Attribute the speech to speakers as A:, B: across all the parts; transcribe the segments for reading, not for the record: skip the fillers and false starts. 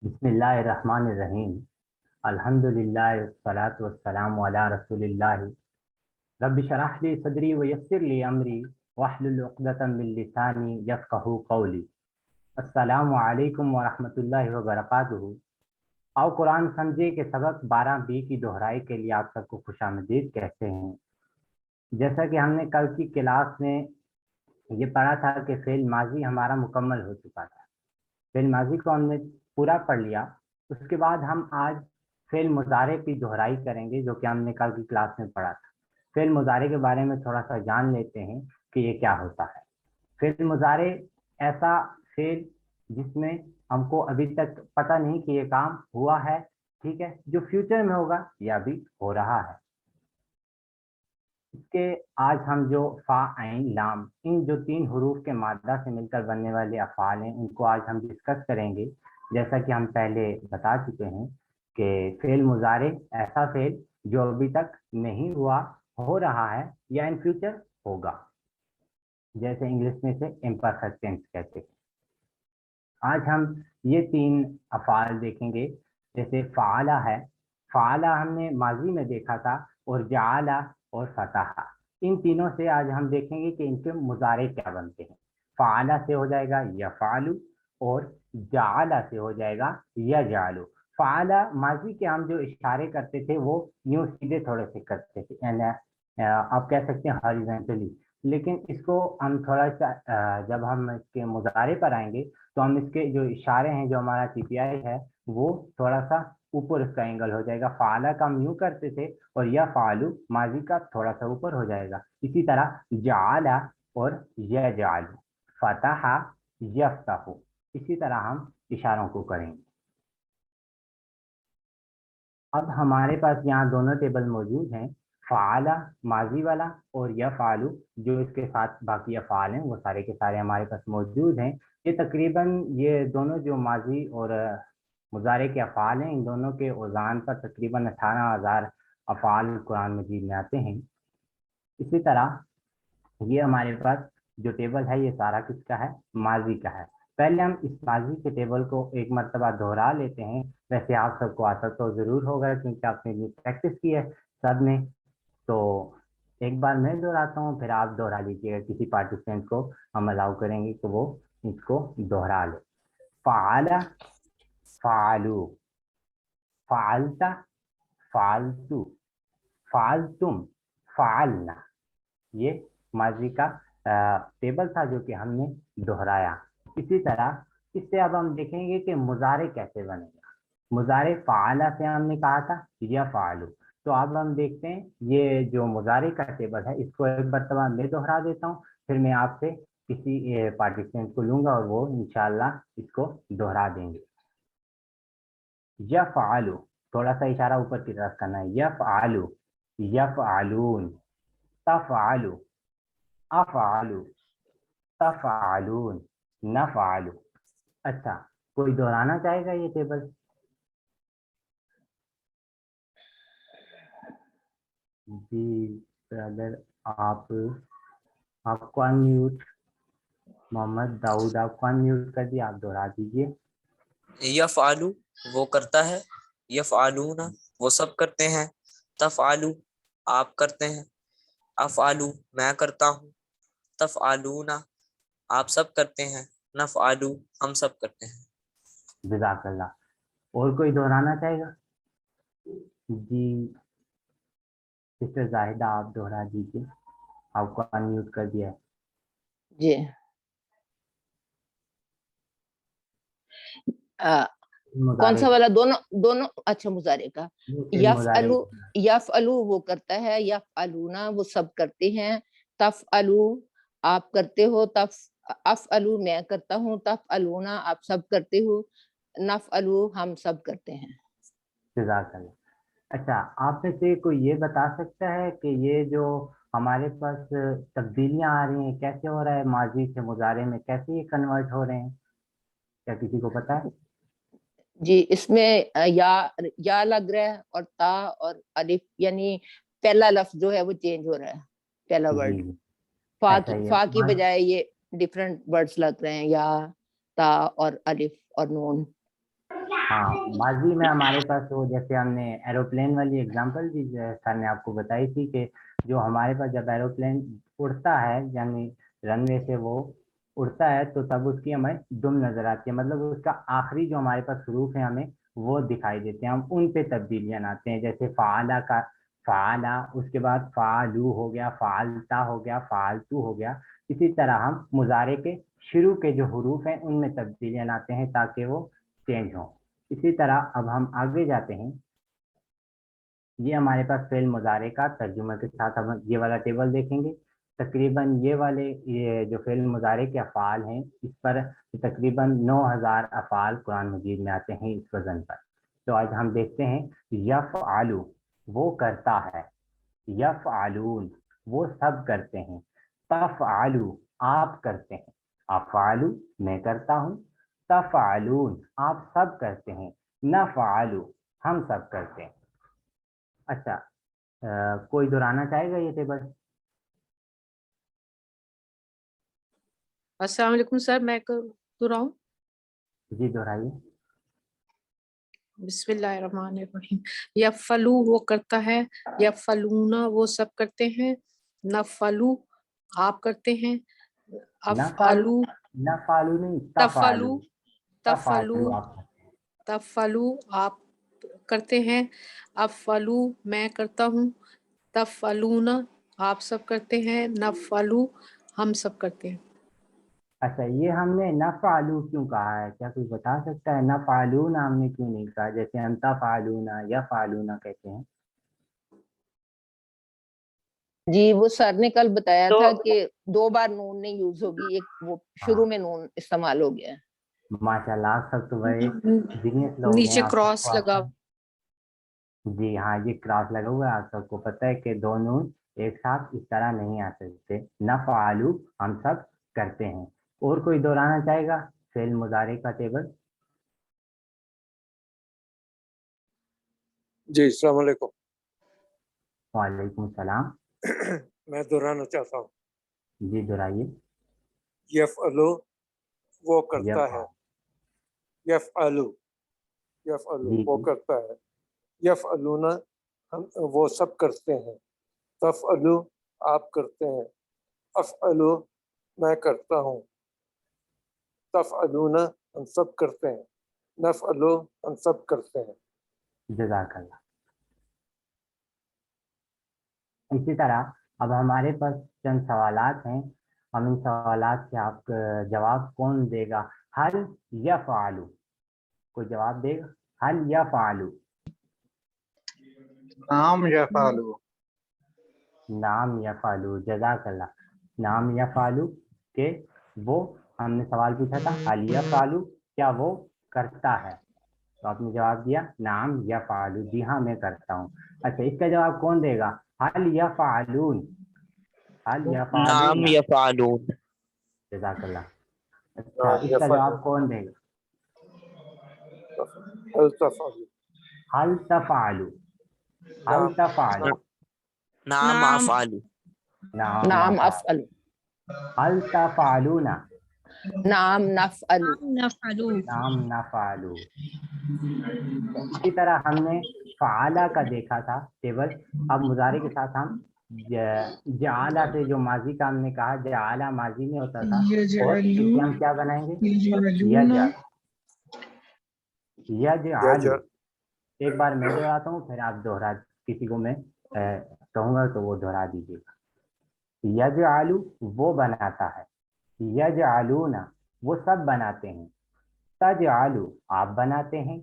A: بسم اللہ الرحمن الرحیم الحمد للہ والصلاۃ والسلام علی رسول اللہ رب اشرح لی صدری ویسر لی امری واحلل عقدۃ من لسانی یفقہوا قولی۔ السلام علیکم ورحمۃ اللہ وبرکاتہ۔ آؤ قرآن سمجھے کے سبق 12 کی دہرائی کے لیے آپ سب کو خوش آمدید کہتے ہیں۔ جیسا کہ ہم نے کل کی کلاس میں یہ پڑھا تھا کہ فعل ماضی ہمارا مکمل ہو چکا تھا، فعل ماضی کو ہم نے پورا پڑھ لیا۔ اس کے بعد ہم آج فعل مضارع کی دہرائی کریں گے جو کہ ہم نے کل کی کلاس میں پڑھا تھا۔ فعل مضارع کے بارے میں تھوڑا سا جان لیتے ہیں کہ یہ کیا ہوتا ہے۔ فعل مضارع ایسا فعل جس میں ہم کو ابھی تک پتہ نہیں کہ یہ کام ہوا ہے، ٹھیک ہے، جو فیوچر میں ہوگا یا ابھی ہو رہا ہے۔ اس کے آج ہم جو فا عین لام ان جو 3 حروف کے مادہ سے مل کر بننے والے افعال ہیں ان کو آج ہم ڈسکس کریں گے۔ جیسا کہ ہم پہلے بتا چکے ہیں کہ فعل مضارع ایسا فعل جو ابھی تک نہیں ہوا، ہو رہا ہے یا ان فیوچر ہوگا، جیسے انگلش میں سے امپرفیکٹ ٹینس کہتے ہیں۔ آج ہم یہ 3 افعال دیکھیں گے، جیسے فعلہ ہے، فعلہ ہم نے ماضی میں دیکھا تھا، اور جعلہ اور فتح، ان تینوں سے آج ہم دیکھیں گے کہ ان کے مضارع کیا بنتے ہیں۔ فعلہ سے ہو جائے گا یفعل، اور جعلہ سے ہو جائے گا یجعل۔ فعلہ ماضی کے ہم جو اشارے کرتے تھے وہ یوں سیدھے تھوڑے سے کرتے تھے، یعنی آپ کہہ سکتے ہیں ہاریزونٹلی، لیکن اس کو ہم تھوڑا سا جب ہم اس کے مضارع پر آئیں گے تو ہم اس کے جو اشارے ہیں، جو ہمارا ٹی پی آئی ہے، وہ تھوڑا سا اوپر اس کا اینگل ہو جائے گا۔ فعلہ کا ہم یوں کرتے تھے اور یفعل ماضی کا تھوڑا سا اوپر ہو جائے گا۔ اسی طرح جعل اور یجعل، فتح یفتح، اسی طرح ہم اشاروں کو کریں گے۔ اب ہمارے پاس یہاں دونوں ٹیبل موجود ہیں، فعلہ ماضی والا اور یفعل جو اس کے ساتھ باقی افعال ہیں وہ سارے کے سارے ہمارے پاس موجود ہیں۔ یہ تقریباً یہ دونوں جو ماضی اور مضارع کے افعال ہیں، ان دونوں کے اوزان پر تقریباً 18,000 افعال قرآن مجید میں آتے ہیں۔ اسی طرح یہ ہمارے پاس جو ٹیبل ہے یہ سارا کس کا ہے؟ ماضی کا ہے۔ پہلے ہم اس ماضی کے ٹیبل کو ایک مرتبہ دہرا لیتے ہیں۔ ویسے آپ سب کو آتا تو ضرور ہوگا کیونکہ آپ نے یہ پریکٹس کی ہے سب نے، تو ایک بار میں دہراتا ہوں پھر آپ دہرا لیجیے گا۔ کسی پارٹیسپینٹ کو ہم الاؤ کریں گے کہ وہ اس کو دہرا لے۔ فعل، فعلو، فعلت، فعلتو، فعلتم، فعلنا، یہ ماضی کا ٹیبل تھا جو کہ ہم نے دہرایا۔ اسی طرح اس سے اب ہم دیکھیں گے کہ مضارع کیسے بنے گا۔ مضارع فعلہ سے ہم نے کہا تھا یفعل، تو اب ہم دیکھتے ہیں یہ جو مضارع کا ٹیبل ہے اس کو ایک مرتبہ میں دہرا دیتا ہوں، پھر میں آپ سے کسی پارٹیسپینٹ کو لوں گا اور وہ انشاءاللہ اس کو دہرا دیں گے۔ یفعل، تھوڑا سا اشارہ اوپر کی طرف کرنا ہے، یفعل، یفعلون، تفعل، افعل، تفعلون، نفعل۔ اچھا، کوئی دہرانا چاہے گا یہ ٹیبل؟ جی برادر، آپ کو انمیوٹ، محمد داؤد آپ کو انمیوٹ کر دیا، آپ دہرا دیجیے۔
B: یفعلو وہ کرتا ہے، یفعلون وہ سب کرتے ہیں، تفعلو آپ کرتے ہیں، افعلو میں کرتا ہوں، تفعلون آپ سب کرتے ہیں، نفعلو ہم سب کرتے ہیں۔
A: جزاک اللہ۔ اور کوئی دہرانا چاہے گا؟ جی سسٹر زاہدہ آپ دہرا دیجیے، آپ کو انمیوٹ کر دیا ہے۔
C: جی کون سا والا؟ دونوں اچھا مضارع کا۔ یفعلو، یفعلو وہ کرتا ہے، یفعلونا وہ سب کرتے ہیں، تفعلو آپ کرتے ہو، افعلو میں کرتا ہوں، تفعلونا آپ سب کرتے ہو، نفعلو ہم سب کرتے ہیں۔
A: جزاک اللہ۔ اچھا، آپ میں سے کوئی یہ بتا سکتا ہے کہ یہ جو ہمارے پاس تبدیلیاں آ رہی ہیں کیسے ہو رہا ہے؟ ماضی سے مضارع میں کیسے یہ کنورٹ ہو رہے ہیں؟ کیا کسی کو پتا ہے؟
C: جی اس میں یا لگ رہا ہے اور تا اور الف، یعنی پہلا لفظ جو ہے وہ چینج ہو رہا ہے، پہلا ورڈ فا کی بجائے یہ ڈفرنٹ ورڈز لگ رہے ہیں، یا تا اور الف اور نون۔
A: हाँ, माजी में हमारे पास वो जैसे हमने एरोप्लेन वाली एग्जांपल भी सर ने आपको बताई थी कि जो हमारे पास जब एरोप्लेन उड़ता है यानी रनवे से वो उड़ता है तो तब उसकी हमें दुम नजर आती है, मतलब उसका आखिरी जो हमारे पास हरूफ है हमें वो दिखाई देते हैं, हम उन पे तब्दीलियां लाते हैं। जैसे फाला का फाला, उसके बाद फालू हो गया, फालता हो गया, फालतू हो गया। इसी तरह हम मुजारे के शुरू के जो हरूफ हैं उनमें तब्दीलियां लाते हैं ताकि वो चेंज हो। इसी तरह अब हम आगे जाते हैं। ये हमारे पास फेल मुजारे का तर्जुमा के साथ हम ये वाला टेबल देखेंगे। तकरीबन ये जो फेल मुजारे के अफ़ाल हैं इस पर तकरीबन 9000 अफ़ाल कुरान मजीद में आते हैं इस वजन पर। तो आज हम देखते हैं यफ़अलु वो करता है, यफ़अलून वो सब करते हैं, तफ़अलु आप करते हैं, अफ़अलु मैं करता हूँ, तफ़अलून आप सब करते हैं, नफ़अलु हम सब करते हैं। अच्छा, कोई दोहराना चाहेगा ये टेबल?
D: अस्सलाम वालेकुम सर, मैं दोहराऊं?
A: जी दोहराइए।
D: बिस्मिल्लाहिर्रहमानिर्रहीम। यफलू वो करता है, यफलूना वो सब करते हैं, नफलू आप करते हैं, अफअलू
A: नफ़अलु नहीं,
D: तफलू
A: तफ़अलु।
D: तफलू
A: तफ़अलु आप करते हैं।
D: तफलू आप करते हैं, अफलू मैं करता हूँ, तफलूना आप सब करते हैं, नफलू हम सब करते हैं।
A: अच्छा, ये हमने नफ़अलु क्यों कहा है, क्या कोई बता सकता है? नफ़अलूना हमने क्यों नहीं कहा, जैसे हम तफ़अलूना यफ़अलूना कहते हैं?
C: जी वो सर ने कल बताया
D: तो
C: था कि 2 बार नून नहीं यूज होगी, एक वो शुरू
A: हाँ
C: में नून इस्तेमाल हो गया है।
A: माशाल्लाह, सब तो बड़े जीनियस लोग हैं,
D: नीचे
A: आप
D: क्रॉस
A: सबको आता
D: लगा।
A: है। जी हाँ, ये क्रॉस लगा हुआ है, आप सबको पता है कि दो नून एक साथ इस तरह नहीं आ सकते। नफ़अलु हम सब करते हैं। और कोई दोहराना चाहेगा फेल मुजारे का टेबल?
E: जी अस्सलाम वालेकुम।
A: वालेकुम सलाम।
E: मैं दोहराना चाहता हूँ।
A: जी दोहराइए।
E: यफ़अलु वो करता है,
A: यफ़अल।
E: यफ़अलु यफ़अलु
A: जी
E: वो
A: जी।
E: करता है, यफ़अलूना हम वो सब करते हैं, तफ़अलु आप करते हैं, अफ़अलु मैं करता हूँ, तफ़अलूना हम सब करते हैं, नफ़अलु हम सब करते हैं।
A: जज़ाकल्लाह। इसी तरह अब हमारे पास चंद सवालात हैं, हम इन सवालात के आप जवाब कौन देगा? हल यफ़अलु, कोई जवाब देगा? हल यफ़अलु।
F: नाम यफ़अलु।
A: नाम यफ़अलु, जज़ाकल्लाह। नाम यफ़अलु के वो हमने सवाल पूछा था हल यफ़अलु क्या वो करता है, तो आपने जवाब दिया नाम यफ़अलु, जी हाँ मैं करता हूँ। अच्छा, इसका जवाब कौन देगा? हल यफ़अलून, हल
B: नाम
A: यफ़अलून।
B: यफ़अलून।
A: जज़ाकल्लाह। अच्छा,
E: नाम
A: इसका
E: यफ़अलु
A: जवाब कौन देगा?
E: हल तफ़अलु।
A: हल तफ़अलु, हल
E: नाम
A: तफ़अलु।
B: नाम
D: नाम
B: अफ़अलु।
A: नाम
C: नाम
A: अफ़अल।
C: अफअलु,
A: हल तफ़अलूना।
C: नाम नफअलु।
D: नफअलु।
A: नाम नफ़अलु। इसी तरह हमने फ़अला का देखा था टेबल। अब मुजारे के साथ हम जआला से जो माजी का हमने कहा जआला माजी में होता था, और
F: यजअलु
A: इसे हम क्या बनाएंगे?
F: यजअलूना
A: यज यजअलु।
E: यजअल
A: एक बार मैं दोहराता हूँ फिर आप दोहरा, किसी को मैं कहूँगा तो वो दोहरा दीजिएगा। यजअलु वो बनाता है, यजअलूना वो सब बनाते हैं, तजअलु आप बनाते हैं,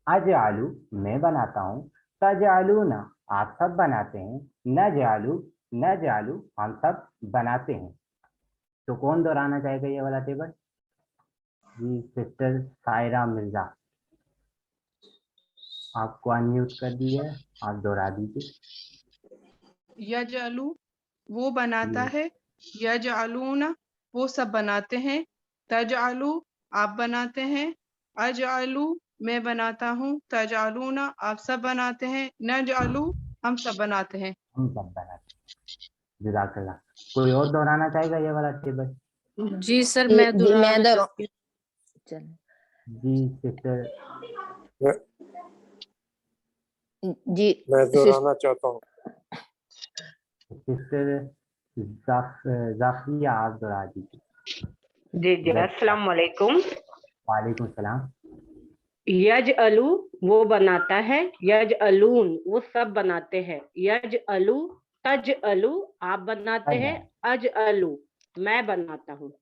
A: अजअलु मैं बनाता हूँ, तजअलूना आप सब बनाते हैं, नजअलु नजअलु हम सब बनाते हैं। तो कौन दोहराना चाहेगा ये वाला टेबल? जी सिस्टर सायरा मिर्जा, आपको अनम्यूट कर दिया है, आप दोहरा दीजिए।
G: यजअलु वो बनाता
A: जी
G: है, यजअलूना वो सब बनाते हैं, तजअलु आप बनाते हैं, अजअलु मैं बनाता हूँ, तजअलूना आप सब बनाते हैं, नजअलु हम सब बनाते हैं।
A: हम सब बनाते हैं। जज़ाकल्लाह। कोई और दोहराना चाहेगा ये वाला टेबल?
D: जी सर,
C: ये
D: मैं
C: जी मैं
D: दोहराना
C: दोहरा
D: चाहती हूँ।
C: चल
A: जी सिस्टर
C: जी
E: मैं दोहराना चाहता हूँ।
A: सिस्टर जाफिया आप दोहरा दीजिए।
H: जी जी, अस्सलाम वालेकुम।
A: वालेकुम सलाम।
H: यज अलू वो बनाता है, यज अलून वो सब बनाते हैं, यज अलू तज अलू आप बनाते हैं, अज अलू मैं बनाता हूँ,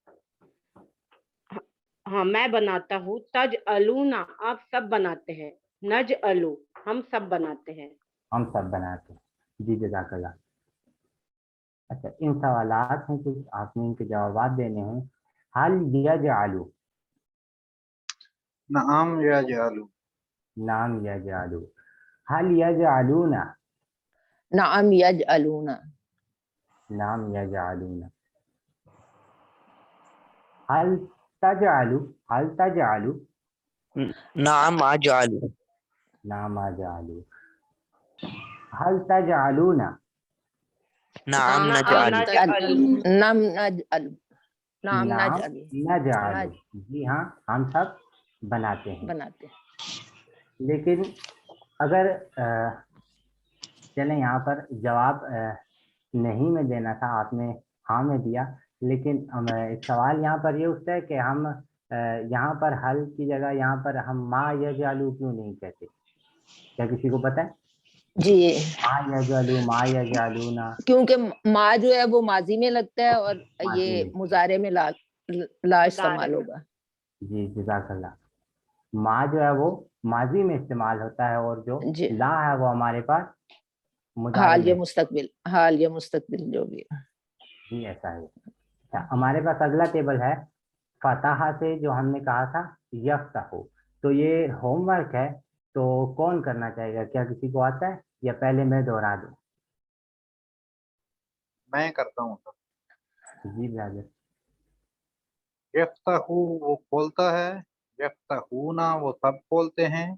H: हाँ मैं बनाता हूँ, तज अलूना आप सब बनाते हैं, नज अलू हम सब बनाते हैं।
A: हम सब बनाते हैं। जी जज़ाकल्लाह। अच्छा, इन सवालात हैं कुछ, आपने इनके जवाब देने हैं। हल यजअलु,
F: नआम यजअलु,
A: नाम यजअलु। हल यजअलूना,
C: नाम यजअलूना,
A: नाम यजअलूना। हल तजअलु, हल तजअलु,
B: नाम अजअलु,
A: नाम अजअलु। हल तजअलूना,
B: नाम
H: नाम
B: नजअलु,
H: नजअलु,
C: नाम नजअलु, नाम
A: नाम
C: नजअलु,
A: नजअलु।
C: नज
A: जी हाँ, हम सब बनाते हैं।
C: बनाते हैं।
A: लेकिन अगर चलें यहाँ पर जवाब नहीं में देना था, आपने हाँ में दिया, लेकिन एक सवाल यहाँ पर ये उठता है कि हम यहाँ पर हल की जगह यहाँ पर हम मा यजअलु क्यों नहीं कहते? क्या किसी को पता है?
C: जी,
A: मा यजअलु, मा यजअलूना,
C: क्योंकि मा जो है वो माजी में लगता है और
A: माजी
C: ये
A: में।
C: मुजारे में ला इस्तेमाल होगा।
A: जी जज़ाकल्लाह। मा जो है वो माजी में इस्तेमाल होता है और जो
C: जी,
A: ला है वो हमारे पास मुजारे
C: हाल या
A: में।
C: मुस्तकबिल, हाल या मुस्तकबिल जो भी है।
A: जी ऐसा है। अच्छा, हमारे पास अगला टेबल है फताहा से, जो हमने कहा था यफ्तहु। तो ये होमवर्क है, तो कौन करना चाहेगा? क्या किसी को आता है या पहले मैं दोहरा दूं?
F: मैं करता हूँ।
A: जी ब्रदर।
F: यफ्तहू वो खोलता है, यफ्तहूना वो सब खोलते हैं,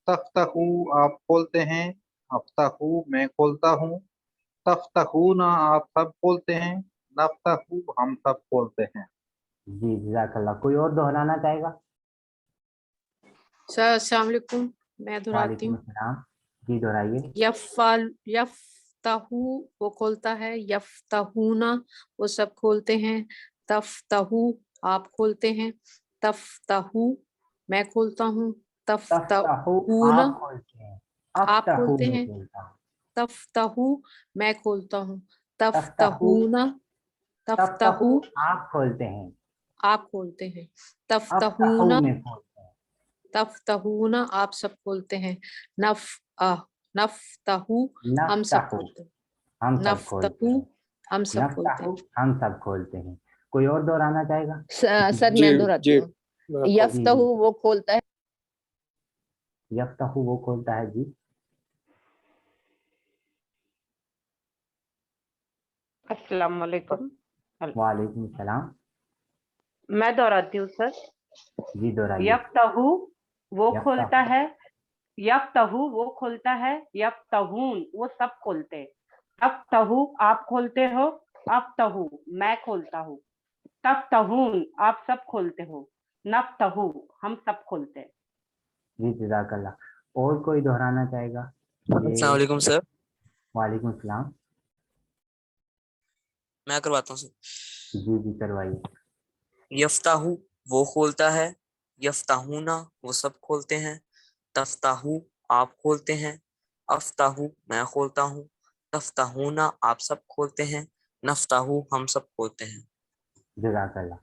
F: तफ्तहू आप खोलते हैं, अफ्तहू मैं खोलता हूँ, तफ्तहूना आप सब खोलते हैं, नफ्तहू हम सब खोलते हैं।
A: जी जज़ाकल्लाह। कोई और दोहराना चाहेगा?
D: सर अस्सलाम वालेकुम, मैं दोहराती
A: वालेकुम
D: हूँ।
A: अस्सलाम। जी दोहराइए।
D: यफ्ताहू वो खोलता है, यफ्ताहूना वो सब खोलते हैं, तफ्ताहू आप खोलते हैं, तफ्ताहू मैं खोलता हूँ,
A: तफ्तहु
D: तफ्ताहूना
A: आप खोलते हैं,
D: आप
A: अफ्तहु
D: खोलते
A: मैं
D: हैं,
A: खोलता हूँ।
D: तफ्ताहू मैं खोलता हूँ,
A: तफ्तहु,
D: तफ्ताहूना
A: तफ्तहु
D: तफ्ताहू
A: आप खोलते हैं,
D: आप खोलते हैं,
A: अफ्तहु
D: तफ्ताहूना
A: में खोलते हैं।
D: तफ्ताहूना आप सब खोलते हैं, नफ्ताहू हम सब
A: नफ्तहु
D: खोलते हैं,
A: हम सब खोलते
D: नफ्ताहू
A: हैं,
D: हम सब खोलते
A: नफ्तहु
D: हैं।
A: हम सब खोलते हैं। कोई और दोहराना चाहेगा?
C: सर
E: जी
C: मैं दोहराती
E: जी,
C: हूँ।
E: मैं खोल-
A: जी
C: यफ्तहू वो खोलता है,
A: यफ्तहु वो खोलता है। जी
H: अस्सलाम वालेकुम।
A: वालेकुम सलाम।
H: मैं दोहराती हूँ सर।
A: जी दोहराइए।
H: यफ्तहू वो खोलता
A: यफ्तहु,
H: है, यफ्तहू वो खोलता है, यफ्तहून वो सब खोलते हैं, तफ्तहू आप खोलते हो, अफ्तहू मैं खोलता हूँ, तफ्तहून आप सब खोलते हो, नफ्तहू हम सब खोलते हैं।
A: जी जज़ाकल्लाह। और कोई दोहराना चाहेगा?
B: अस्सलाम
A: ये
B: वालेकुम सर,
A: वालेकुम सलाम।
B: मैं करवाता हूँ सर।
A: जी जी करवाइए।
B: यफ्ताहू वो खोलता है, यफ्ताहूना वो सब खोलते हैं, तफ्ताहू आप खोलते हैं, अफ्ताहू मैं खोलता हूँ, तफ्ताहूना आप सब खोलते हैं, नफ्ताहू हम सब खोलते हैं।
A: जज़ाकल्लाह।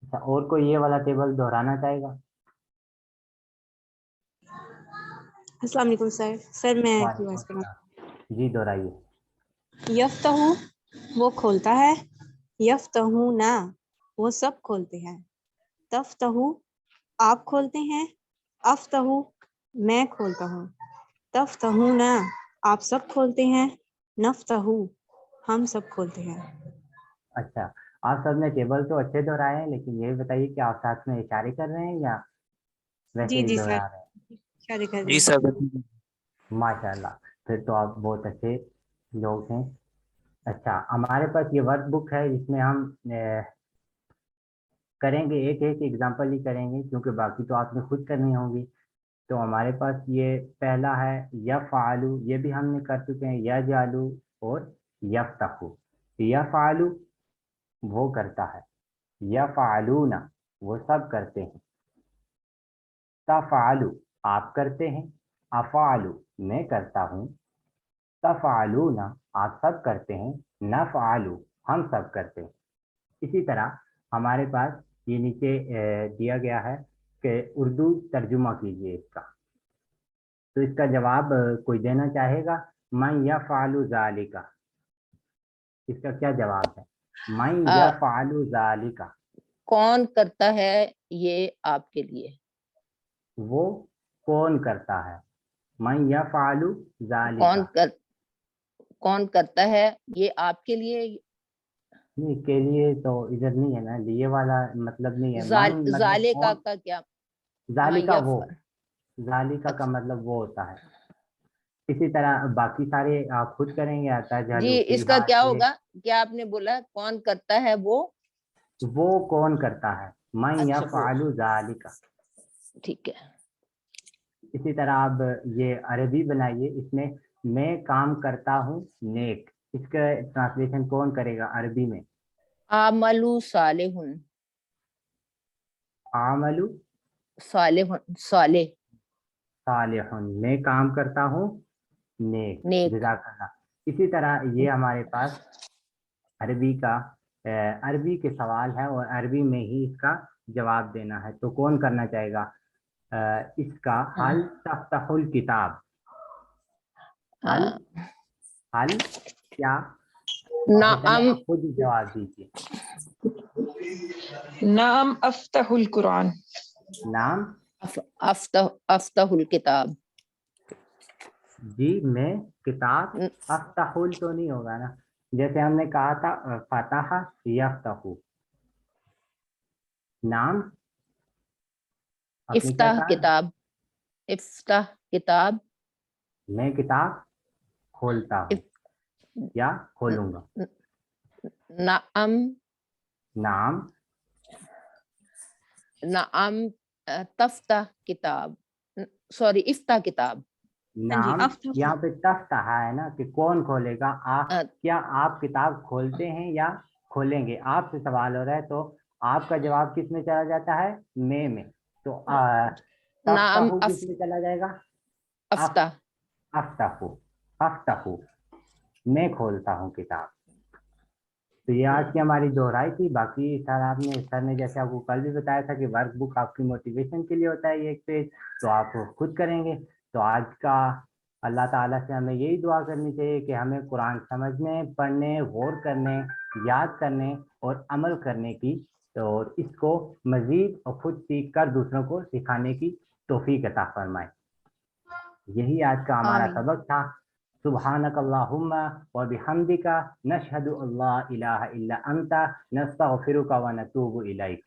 A: अच्छा, और कोई ये वाला टेबल दोहराना चाहेगा?
I: अस्सलाम वालेकुम सर। सर मैं की
A: वालेकुम
I: आवाज करूँ।
A: सलाम। जी दोहराइए।
I: यफ्तहू वो खोलता है, यफ्तहूना वो सब खोलते हैं, तफ्तहू आप खोलते हैं, अफ्तहू मैं खोलता हूँ, तफ्तहूना आप सब खोलते हैं, नफ्तहू हम सब खोलते हैं।
A: अच्छा, आप सबने टेबल तो अच्छे दोहराए हैं, लेकिन ये बताइए कि आप साथ में इशारे कर रहे हैं या वैसे
I: जी
A: ही
I: जी सर,
A: दोहरा रहे हैं?
I: शादी कर
B: जी
I: रहे
B: सर।
A: माशाल्लाह, फिर तो आप बहुत अच्छे लोग हैं। अच्छा, हमारे पास ये वर्क बुक है जिसमें हम کریں گے ایک ایک ایگزامپل ہی کریں گے کیونکہ باقی تو آپ نے خود کرنی ہوں گی. تو ہمارے پاس یہ پہلا ہے یفعلو، یہ بھی ہم نے کر چکے ہیں، یجعلو اور یفتحو. یفعلو وہ کرتا ہے، یفعلون وہ سب کرتے ہیں، تفعلو آپ کرتے ہیں، افعلو میں کرتا ہوں، تفعلون آپ سب کرتے ہیں، نفعلو ہم سب کرتے ہیں. اسی طرح ہمارے پاس یہ نیچے دیا گیا ہے کہ اردو ترجمہ کیجئے اس کا. تو اس کا جواب کوئی دینا چاہے گا؟ من یفعل ذالک، اس کا کیا جواب ہے؟ من یفعل ذالک،
C: کون کرتا ہے یہ آپ کے لیے؟
A: وہ کون کرتا ہے؟ من یفعل ذالک،
C: کون کرتا ہے یہ آپ کے لیے؟
A: نہیں کے لیے تو ادھر نہیں ہے نا، لیے والا مطلب نہیں ہے. من مطلب
C: ذالکا
A: کون،
C: کا کیا؟
A: ذالکا وہ، ذالکا کا مطلب وہ ہوتا ہے. اسی طرح باقی سارے آپ خود کریں گے. آتا ہے
C: جی اس کا کیا ہوگا؟ کیا آپ نے بولا کون کرتا ہے
A: وہ کون کرتا ہے، من یفعل ذالک.
C: ٹھیک ہے.
A: اسی طرح آپ یہ عربی بنائیے، اس میں کام کرتا ہوں نیک، اس کا ٹرانسلیشن کون کرے گا عربی میں؟
C: عملو صالحن،
A: عملو
C: صالح
A: صالحن میں کام کرتا ہوں نیک.
C: نیک.
A: جزاک اللہ. اسی طرح یہ ہمارے پاس عربی کا عربی کے سوال ہے اور عربی میں ہی اس کا جواب دینا ہے. تو کون کرنا چاہے گا اس کا؟ حل تفتح الکتاب، حل کیا؟
C: نعم
A: خود جواب دیجیے.
J: نعم افتح القرآن.
A: نام
C: افتح الکتاب.
A: جی میں کتاب، افتح تو نہیں ہوگا نا، جیسے ہم نے کہا تھا فتح یفتح. نام
C: افتح کتاب، افتح کتاب.
A: میں کتاب کھولتا ہوں یا کھولوں گا.
C: نعم
A: نام
C: نعم تفتح کتاب، سوری افتح کتاب.
A: نام یہاں پہ تفتح ہے نا کہ کون کھولے گا. کیا آپ کتاب کھولتے ہیں یا کھولیں گے؟ آپ سے سوال ہو رہا ہے تو آپ کا جواب کس میں چلا جاتا ہے؟ میں. تو
C: نعم
A: کس میں چلا جائے گا؟
C: افتح.
A: افتح میں کھولتا ہوں کتاب. تو یہ آج کی ہماری دہرائی تھی. باقی سر نے جیسے آپ کو کل بھی بتایا تھا کہ ورک بک آپ کی موٹیویشن کے لیے ہوتا ہے یہ ایک پیج، تو آپ خود کریں گے. تو آج کا اللہ تعالیٰ سے ہمیں یہی دعا کرنی چاہیے کہ ہمیں قرآن سمجھنے، پڑھنے، غور کرنے، یاد کرنے اور عمل کرنے کی، اور اس کو مزید اور خود سیکھ کر دوسروں کو سکھانے کی توفیق عطا فرمائے. یہی آج کا ہمارا سبق تھا. سبحانک اللہم و بحمدک نشہد اللہ الہ الا انت نستغفرک و نتوب الیک.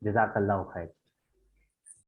A: جزاک اللہ خیر.